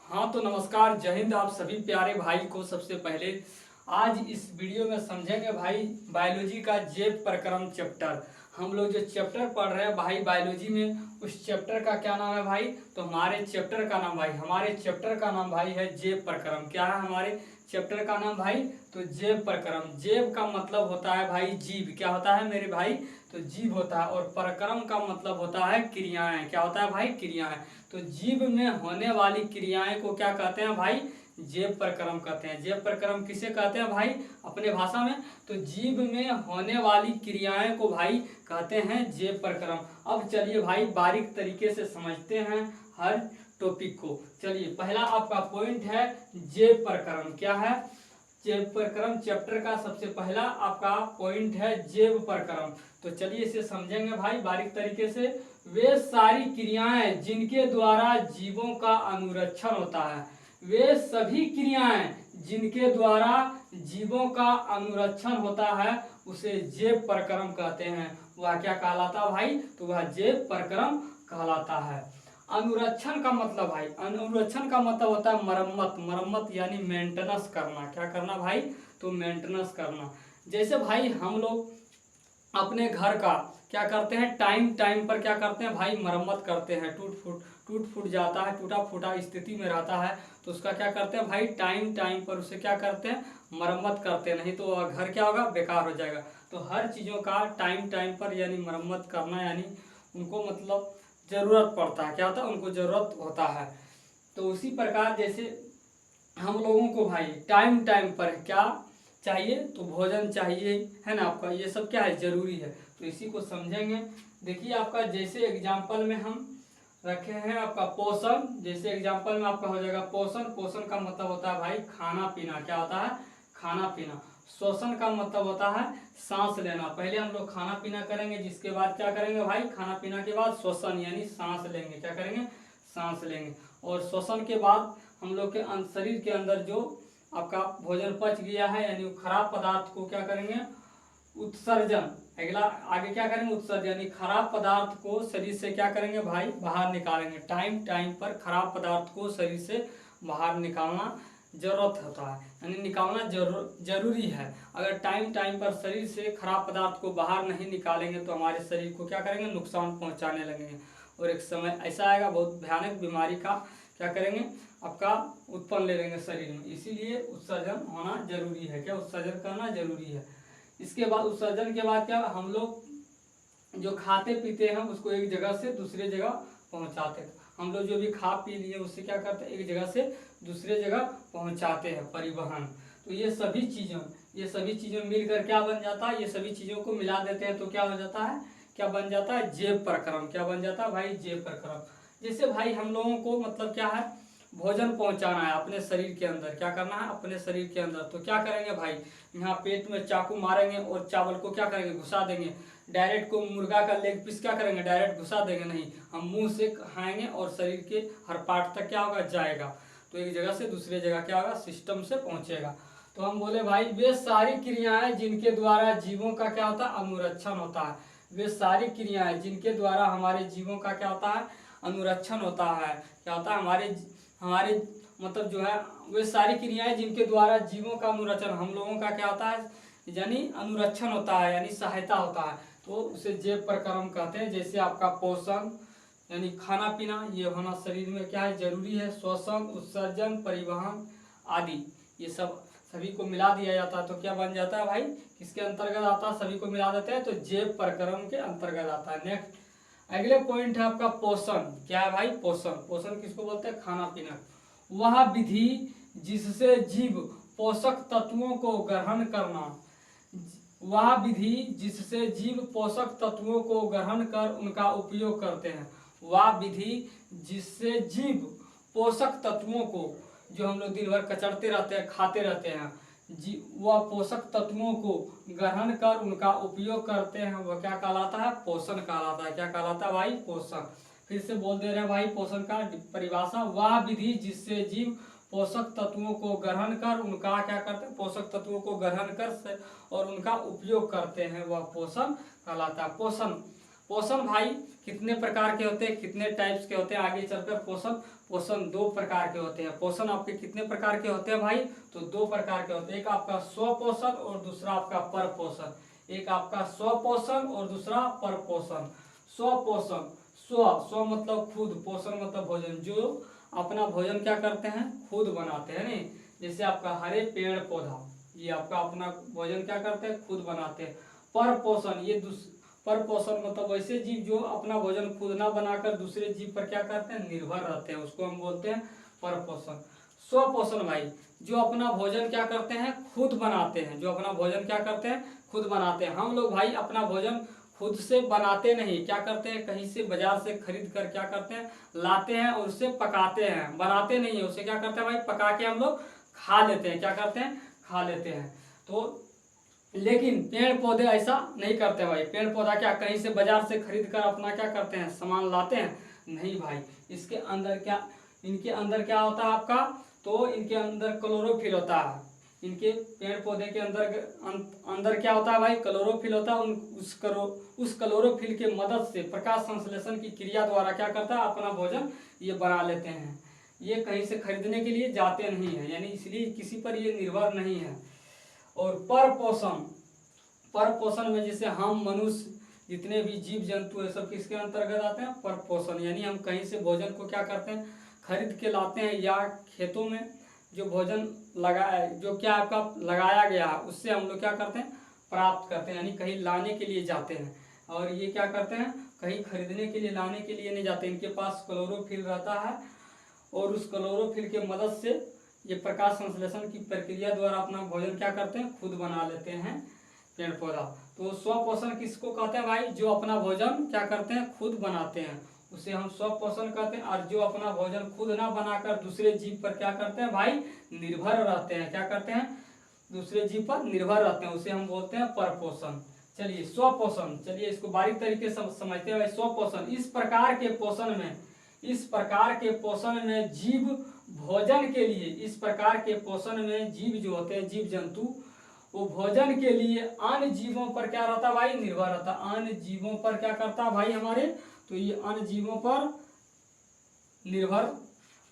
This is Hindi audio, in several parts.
हाँ तो नमस्कार, जय हिंद। आप सभी प्यारे भाई को सबसे पहले आज इस वीडियो में समझेंगे भाई बायोलॉजी का जैव प्रक्रम चैप्टर। हम लोग जो चैप्टर पढ़ रहे हैं भाई बायोलॉजी में, उस चैप्टर का क्या नाम है भाई? तो हमारे चैप्टर का नाम भाई है जैव प्रक्रम। क्या है हमारे चैप्टर का नाम भाई? तो जैव प्रक्रम। जैव का मतलब होता है भाई जीव। क्या होता है मेरे भाई? तो जीव होता है। और प्रक्रम का मतलब होता है क्रियाएं। क्या होता है भाई? क्रियाएं। तो जीव में होने वाली क्रियाएं को क्या कहते हैं भाई? जैव प्रक्रम कहते हैं। जैव प्रक्रम किसे कहते हैं भाई अपने भाषा में? तो जीव में होने वाली क्रियाएं को भाई कहते हैं जैव प्रक्रम। अब चलिए भाई बारीक तरीके से समझते हैं हर टॉपिक को। चलिए पहला आपका पॉइंट है जैव प्रक्रम। क्या है? जैव प्रक्रम चैप्टर का सबसे पहला आपका पॉइंट है जैव प्रक्रम। तो चलिए इसे समझेंगे भाई बारीक तरीके से। वे सारी क्रियाएं जिनके द्वारा जीवों का अनुरक्षण होता है, वे सभी क्रियाएं जिनके द्वारा जीवों का अनुरक्षण होता है उसे जैव प्रक्रम कहते हैं। वह क्या कहलाता है भाई? तो वह जैव प्रक्रम कहलाता है। अनुरक्षण का मतलब भाई, अनुरक्षण का मतलब होता है मरम्मत। मरम्मत यानी मेंटेनेंस करना। क्या करना भाई? तो मेंटेनेंस करना। जैसे भाई हम लोग अपने घर का क्या करते हैं, टाइम टाइम पर क्या करते हैं भाई? मरम्मत करते हैं। टूट फूट जाता है, टूटा फूटा स्थिति में रहता है तो उसका क्या करते हैं भाई? टाइम टाइम पर उसे क्या करते हैं? मरम्मत करते हैं, नहीं तो घर क्या होगा? बेकार हो जाएगा। तो हर चीज़ों का टाइम टाइम पर यानी मरम्मत करना, यानी उनको मतलब ज़रूरत पड़ता है। क्या होता है? उनको ज़रूरत होता है। तो उसी प्रकार जैसे हम लोगों को भाई टाइम टाइम पर क्या चाहिए? तो भोजन चाहिए, है ना आपका? ये सब क्या है? जरूरी है। तो इसी को समझेंगे। देखिए आपका जैसे एग्जाम्पल में हम रखे हैं आपका पोषण। जैसे एग्जाम्पल में आपका हो जाएगा पोषण। पोषण का मतलब होता है भाई खाना पीना। क्या होता है? खाना पीना। श्वसन का मतलब होता है सांस लेना। पहले हम लोग खाना पीना करेंगे, जिसके बाद क्या करेंगे भाई? खाना पीना के बाद श्वसन यानी सांस लेंगे। क्या करेंगे? सांस लेंगे। और श्वसन के बाद हम लोग के शरीर के अंदर जो आपका भोजन पच गया है यानी वो खराब पदार्थ को क्या करेंगे? उत्सर्जन। अगला आगे क्या करेंगे? उत्सर्जन यानी खराब पदार्थ को शरीर से क्या करेंगे भाई? बाहर निकालेंगे। टाइम टाइम पर खराब पदार्थ को शरीर से बाहर निकालना जरूरत होता है, यानी निकालना जरूरी है। अगर टाइम टाइम पर शरीर से खराब पदार्थ को बाहर नहीं निकालेंगे तो हमारे शरीर को क्या करेंगे? नुकसान पहुंचाने लगेंगे। और एक समय ऐसा आएगा बहुत भयानक बीमारी का क्या करेंगे? आपका उत्पन्न ले लेंगे शरीर में। इसीलिए उत्सर्जन होना जरूरी है। क्या? उत्सर्जन करना जरूरी है। इसके बाद उत्सर्जन के बाद क्या हम लोग जो खाते पीते हैं उसको एक जगह से दूसरे जगह पहुंचाते हैं। हम लोग जो भी खा पी लिए उससे क्या करते हैं? एक जगह से दूसरे जगह पहुंचाते हैं, परिवहन। तो ये सभी चीज़ों मिलकर क्या बन जाता है? ये सभी चीज़ों को मिला देते हैं तो क्या हो जाता है? क्या बन जाता है? जैव प्रक्रम। क्या बन जाता है भाई? जैव प्रक्रम। जैसे भाई हम लोगों को मतलब क्या है? भोजन पहुंचाना है अपने शरीर के अंदर। क्या करना है? अपने शरीर के अंदर। तो क्या करेंगे भाई? यहाँ पेट में चाकू मारेंगे और चावल को क्या करेंगे? घुसा देंगे। डायरेक्ट को मुर्गा का लेग पीस क्या करेंगे? डायरेक्ट घुसा देंगे नहीं, हम मुंह से खाएंगे और शरीर के हर पार्ट तक क्या होगा? जाएगा। तो एक जगह से दूसरे जगह क्या होगा? सिस्टम से पहुंचेगा। तो हम बोले भाई वे सारी क्रियाएं जिनके द्वारा जीवों का क्या होता है? अनुरक्षण होता है। वे सारी क्रियाएं जिनके द्वारा हमारे जीवों का क्या होता है? अनुरक्षण होता है। क्या होता है? हमारे मतलब जो है वे सारी क्रियाएं जिनके द्वारा जीवों का अनुरक्षण, हम लोगों का क्या होता है? यानी अनुरक्षण होता है, यानी सहायता होता है। तो उसे जैव प्रक्रम कहते हैं। जैसे आपका पोषण यानी खाना पीना, ये होना शरीर में क्या है? जरूरी है। श्वसन, उत्सर्जन, परिवहन आदि ये सब सभी को मिला दिया जाता है तो क्या बन जाता है भाई? किसके अंतर्गत आता है? सभी को मिला देते हैं तो जैव प्रक्रम के अंतर्गत आता है। नेक्स्ट अगले पॉइंट है आपका पोषण। क्या है भाई? पोषण। पोषण किसको बोलते हैं? खाना पीना। वह विधि जिससे जीव पोषक तत्वों को ग्रहण करना, वह विधि जिससे जीव पोषक तत्वों को ग्रहण कर उनका उपयोग करते हैं। वह विधि जिससे जीव पोषक तत्वों को, जो हम लोग दिन भर कचरते रहते हैं, खाते रहते हैं, वह पोषक तत्वों को ग्रहण कर उनका उपयोग करते हैं, वह क्या कहलाता है? पोषण कहलाता है। क्या कहलाता है भाई? पोषण। फिर से बोल दे रहे हैं भाई पोषण का परिभाषा। वह विधि जिससे जीव पोषक तत्वों को ग्रहण कर उनका क्या करते हैं? पोषक तत्वों को ग्रहण कर और उनका उपयोग करते हैं, वह पोषण कहलाता है। पोषण पोषण भाई कितने प्रकार के होते हैं, कितने टाइप्स के होते हैं, आगे चलकर पोषण 2 प्रकार के होते हैं। पोषण आपके कितने प्रकार के होते हैं भाई, तो 2 प्रकार के होते हैं। एक आपका स्व पोषण और दूसरा आपका पर पोषण। एक आपका स्व पोषण और दूसरा पर पोषण। स्व पोषण, स्व मतलब खुद, पोषण मतलब भोजन, जो अपना भोजन क्या करते हैं, खुद बनाते हैं नहीं। जैसे आपका हरे पेड़ पौधा, ये आपका अपना भोजन क्या करते हैं, खुद बनाते हैं। पर पोषण, ये पर पोषण मतलब वैसे जीव जो अपना भोजन खुद ना बनाकर दूसरे जीव पर क्या करते हैं, निर्भर रहते हैं, उसको हम बोलते हैं पर पोषण। स्व पोषण भाई जो अपना भोजन क्या करते हैं, खुद बनाते हैं, जो अपना भोजन क्या करते हैं, खुद बनाते हैं। हम लोग भाई अपना भोजन खुद से बनाते नहीं, क्या करते हैं, कहीं से बाजार से खरीद कर क्या करते हैं, लाते हैं और उससे पकाते हैं। बनाते नहीं है, उसे क्या करते हैं भाई, पका के हम लोग खा लेते हैं। क्या करते हैं, खा लेते हैं। तो लेकिन पेड़ पौधे ऐसा नहीं करते भाई। पेड़ पौधा क्या कहीं से बाजार से खरीद कर अपना क्या करते हैं, सामान लाते हैं, नहीं भाई। इसके अंदर क्या, इनके अंदर क्या होता है आपका, तो इनके अंदर क्लोरोफिल होता है। इनके पेड़ पौधे के अंदर क्या होता है भाई, क्लोरोफिल होता है। उस क्लोरोफिल के मदद से प्रकाश संश्लेषण की क्रिया द्वारा क्या करता है, अपना भोजन ये बना लेते हैं। ये कहीं से खरीदने के लिए जाते नहीं है, यानी इसलिए किसी पर ये निर्भर नहीं है। और पर पोषण में जैसे हम मनुष्य, जितने भी जीव जंतु है, सब किसके अंतर्गत आते हैं, पर पोषण। यानी हम कहीं से भोजन को क्या करते हैं, खरीद के लाते हैं, या खेतों में जो भोजन जो क्या आपका लगाया गया है उससे हम लोग क्या करते हैं, प्राप्त करते हैं। यानी कहीं लाने के लिए जाते हैं, और ये क्या करते हैं, कहीं खरीदने के लिए, लाने के लिए नहीं जाते। इनके पास क्लोरोफिल रहता है, और उस क्लोरोफिल के मदद से ये प्रकाश संश्लेषण की प्रक्रिया द्वारा अपना भोजन क्या करते हैं, खुद बना लेते हैं पेड़ पौधा। तो स्व पोषण किसको कहते हैं भाई, जो अपना भोजन क्या करते हैं, खुद बनाते हैं, उसे हम स्व पोषण कहते हैं। और जो अपना भोजन खुद ना बनाकर दूसरे जीव पर क्या करते हैं भाई, निर्भर रहते हैं, क्या करते हैं, दूसरे जीव पर निर्भर रहते हैं, उसे हम बोलते हैं पर पोषण। चलिए स्व पोषण, चलिए इसको बारीक तरीके से समझते हैं भाई। स्व पोषण, इस प्रकार के पोषण में जीव भोजन के लिए, इस प्रकार के पोषण में जीव जो होते हैं, जीव जंतु, वो भोजन के लिए अन्य जीवों पर क्या रहता भाई, निर्भर रहता। अन्य जीवों पर क्या करता भाई हमारे, तो ये अन्य जीवों पर निर्भर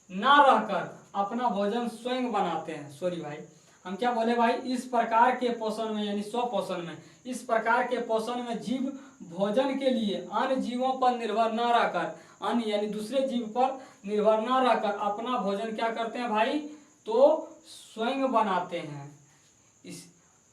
ना रहकर अपना भोजन स्वयं बनाते हैं। सॉरी भाई, हम क्या बोले भाई, इस प्रकार के पोषण में यानी स्व पोषण में, इस प्रकार के पोषण में जीव भोजन के लिए अन्य जीवों पर निर्भर ना रहकर, अन्य यानी दूसरे जीव पर निर्भर ना रहकर अपना भोजन क्या करते हैं भाई, तो स्वयं बनाते हैं।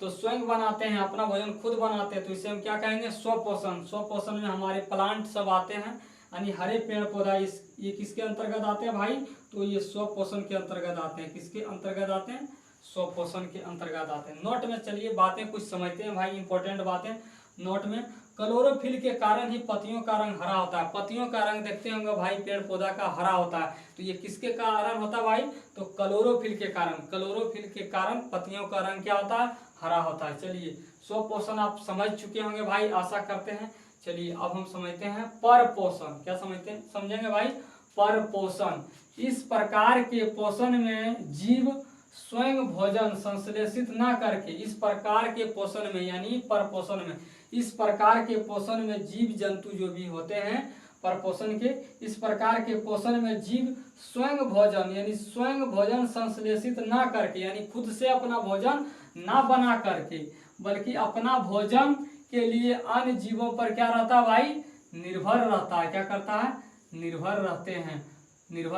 तो स्वयं बनाते हैं, अपना भोजन खुद बनाते हैं, तो इसे हम क्या कहेंगे, स्व पोषण। स्व पोषण में हमारे प्लांट सब आते हैं, यानी हरे पेड़ पौधा, ये किसके अंतर्गत आते हैं भाई, तो ये स्व पोषण के अंतर्गत आते हैं। किसके अंतर्गत आते हैं, स्व पोषण के अंतर्गत आते हैं। नोट में चलिए बातें कुछ समझते हैं भाई, इंपॉर्टेंट बातें नोट में। क्लोरोफिल के कारण ही पत्तियों का रंग हरा होता है। पत्तियों का रंग देखते होंगे भाई, पेड़ पौधा का हरा होता है, तो ये किसके कारण होता है भाई, तो क्लोरोफिल के कारण। क्लोरोफिल के कारण पत्तियों का रंग क्या होता है, हरा होता है। चलिए स्व पोषण आप समझ चुके होंगे भाई, आशा करते हैं। चलिए अब हम समझते हैं पर पोषण। क्या समझेंगे भाई, पर पोषण। इस प्रकार के पोषण में जीव स्वयं भोजन संश्लेषित ना करके, इस प्रकार के पोषण में यानी पर पोषण में, इस प्रकार के पोषण में जीव जंतु जो भी होते हैं पर पोषण के, इस प्रकार के पोषण में जीव स्वयं भोजन यानी स्वयं भोजन संश्लेषित ना करके, यानी खुद से अपना भोजन ना बना करके, बल्कि अपना भोजन के लिए अन्य जीवों पर क्या रहता है भाई, निर्भर रहता है। क्या करता है, निर्भर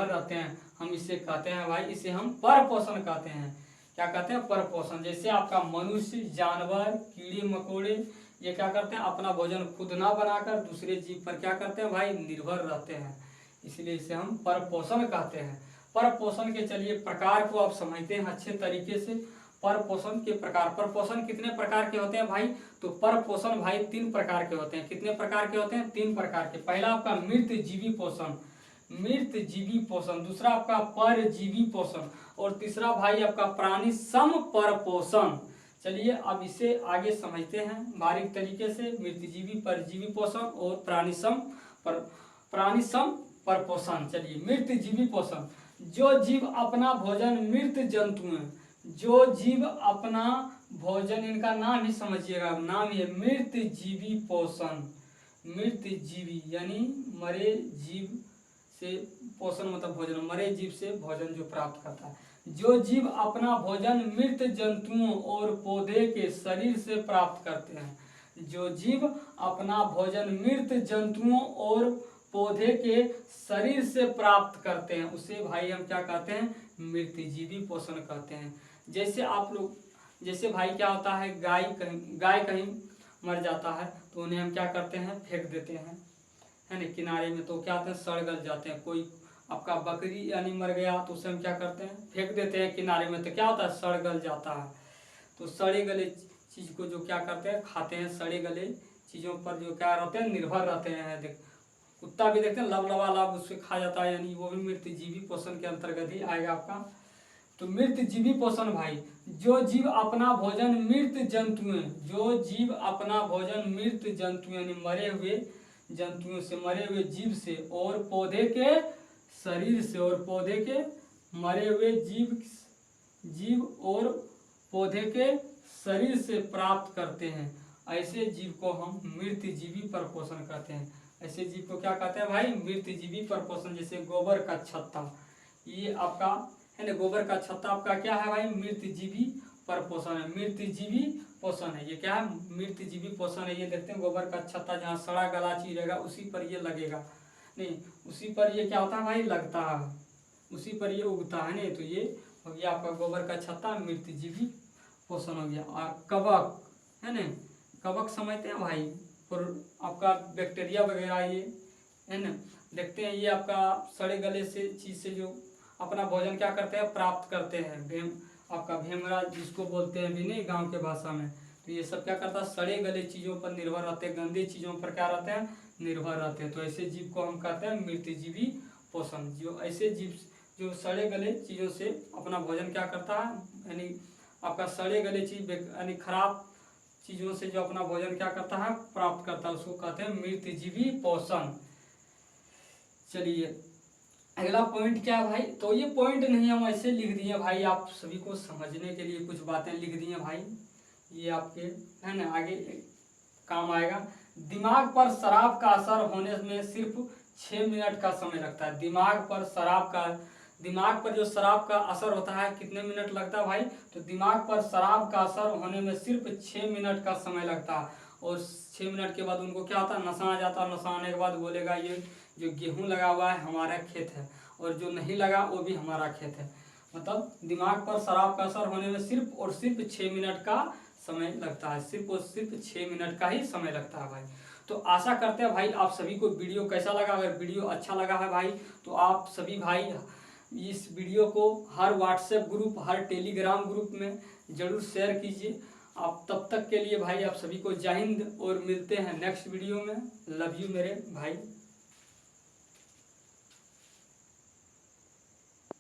रहते हैं। हम इसे कहते हैं भाई, इसे हम पर पोषण कहते हैं। क्या कहते हैं, पर पोषण। जैसे आपका मनुष्य, जानवर, कीड़े मकोड़े, ये क्या करते हैं, अपना भोजन खुद ना बनाकर दूसरे जीव पर क्या करते हैं भाई, निर्भर रहते हैं, इसलिए इसे हम पर पोषण कहते हैं। पर पोषण के चलिए प्रकार को आप समझते हैं अच्छे तरीके से। पर पोषण के प्रकार, पर पोषण कितने प्रकार के होते हैं भाई, तो पर पोषण भाई 3 प्रकार के होते हैं। कितने प्रकार के होते हैं, 3 प्रकार के। पहला आपका मृत जीवी पोषण, दूसरा आपका परजीवी पोषण, और तीसरा भाई आपका प्राणी सम पर पोषण। चलिए अब इसे आगे समझते हैं बारीक तरीके से। मृतजीवी, परजीवी पोषण और प्राणी सम पर पोषण। चलिए मृतजीवी पोषण, जो जीव अपना भोजन मृत जंतु हैं, जो जीव अपना भोजन, इनका नाम ही समझिएगा, नाम ये मृत जीवी पोषण। मृत जीवी यानी मरे जीव से पोषण मतलब भोजन, मरे जीव से भोजन जो प्राप्त करता है। जो जीव अपना भोजन मृत जंतुओं और पौधे के शरीर से प्राप्त करते हैं, जो जीव अपना भोजन मृत जंतुओं और पौधे के शरीर से प्राप्त करते हैं उसे भाई हम क्या कहते हैं, मृतजीवी पोषण कहते हैं। जैसे आप लोग, जैसे भाई क्या होता है, गाय कहीं मर जाता है तो उन्हें हम क्या करते हैं, फेंक देते हैं, है ना, किनारे में, तो क्या होते हैं, सड़ गल जाते हैं। कोई आपका बकरी यानी मर गया तो उसे हम क्या करते हैं, फेंक देते हैं किनारे में, तो क्या होता है, सड़ गल जाता है। तो सड़े गले चीज़ को जो क्या करते हैं, खाते हैं। सड़े गले चीज़ों पर जो क्या रहते हैं, निर्भर रहते हैं। देख कुत्ता भी देखते हैं लबालब उससे खा जाता है, यानी वो भी मृतजीवी पोषण के अंतर्गत ही आएगा आपका। तो मृतजीवी पोषण भाई, जो जीव अपना भोजन मृत जंतुओं, जो जीव अपना भोजन मृत जंतुओं यानी मरे हुए जंतुओं से, मरे हुए जीव से और पौधे के शरीर से, और पौधे के मरे हुए जीव और पौधे के शरीर से प्राप्त करते हैं, ऐसे जीव को हम मृतजीवी परपोषण कहते हैं। ऐसे जीव को क्या कहते हैं भाई, मृतजीवी परपोषण। जैसे गोबर का छत्ता, ये आपका है ना, गोबर का छत्ता आपका क्या है भाई, मृतजीवी परपोषण है, मृतजीवी पोषण है। ये क्या है, मृतजीवी पोषण है। ये देखते हैं गोबर का छत्ता, जहाँ सड़ा गला चीज रहेगा उसी पर ये लगेगा, नहीं उसी पर ये क्या होता है भाई, लगता है, उसी पर ये उगता है। नहीं तो ये हो गया आपका गोबर का छत्ता, मृतजीवी पोषण हो गया। और कवक है ना, कवक समझते हैं भाई, और आपका बैक्टीरिया वगैरह ये है ना, देखते हैं ये आपका सड़े गले से चीज़ से जो अपना भोजन क्या करते हैं, प्राप्त करते हैं। आपका भेमरा जिसको बोलते हैं भी नहीं गांव के भाषा में, तो ये सब क्या करता है, सड़े गले चीज़ों पर निर्भर रहते हैं, गंदी चीज़ों पर क्या रहते हैं, निर्भर रहते हैं। तो ऐसे जीव को हम कहते हैं मृतजीवी पोषण। जो ऐसे जीव जो सड़े गले चीज़ों से अपना भोजन क्या करता है, यानी आपका सड़े गले चीज यानी खराब चीज़ों से जो अपना भोजन क्या करता है, प्राप्त करता है, उसको कहते हैं मृतजीवी पोषण। चलिए अगला पॉइंट क्या है भाई, तो ये पॉइंट नहीं हम ऐसे लिख दिए भाई, आप सभी को समझने के लिए कुछ बातें लिख दी हैं भाई, ये आपके है ना आगे काम आएगा। दिमाग पर शराब का असर होने में सिर्फ 6 मिनट का समय लगता है। दिमाग पर जो शराब का असर होता है कितने मिनट लगता है भाई, तो दिमाग पर शराब का असर होने में सिर्फ 6 मिनट का समय लगता है। और 6 मिनट के बाद उनको क्या होता है, नशा आ जाता है। नशा आने के बाद बोलेगा ये जो गेहूं लगा हुआ है हमारा खेत है, और जो नहीं लगा वो भी हमारा खेत है। मतलब दिमाग पर शराब का असर होने में सिर्फ और सिर्फ 6 मिनट का समय लगता है, सिर्फ और सिर्फ 6 मिनट का ही समय लगता है भाई। तो आशा करते हैं भाई आप सभी को वीडियो कैसा लगा। अगर वीडियो अच्छा लगा है भाई तो आप सभी भाई इस वीडियो को हर व्हाट्सएप ग्रुप, हर टेलीग्राम ग्रुप में ज़रूर शेयर कीजिए। आप तब तक के लिए भाई आप सभी को जय हिंद, और मिलते हैं नेक्स्ट वीडियो में। लव यू मेरे भाई।